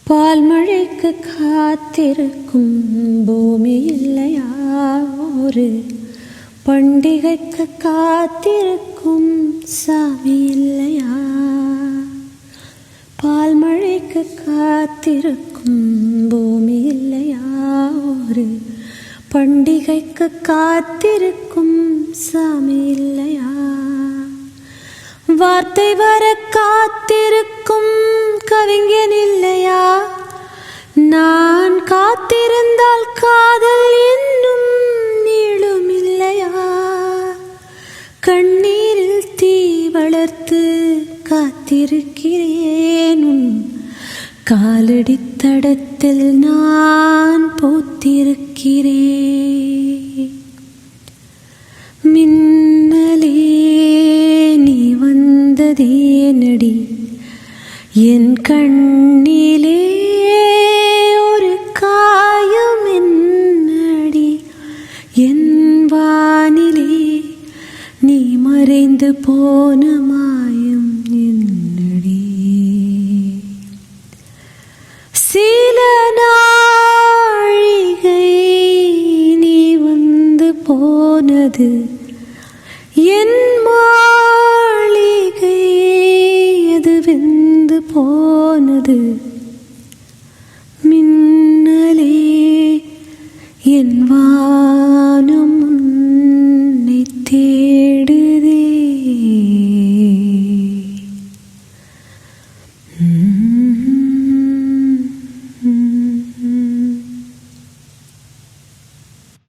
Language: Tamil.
பால் மழைக்கு காத்திருக்கும் பூமி இல்லையா? ஒரு பண்டிகைக்கு காத்திருக்கும் சாமி இல்லையா? பால் மழைக்கு காத்திருக்கும் பூமி இல்லையா? ஒரு பண்டிகைக்கு காத்திருக்கும் சாமி இல்லையா? வார்த்தை வர காத்திருக்கும் கவிஞன் இல்லையா? நான் காத்திருந்தால் காதல் என்னும் நீளும் இல்லையா? கண்ணீரில் தீ வளர்த்து காத்திருக்கிறேன், உன் காலடி தடத்தில் நான் போத்திருக்கிறேன். மின்னலே நீ வந்ததேனடி என் கண்ணிலே, ஒரு காயம் என்னடி என் வானிலே நீ மறைந்து போன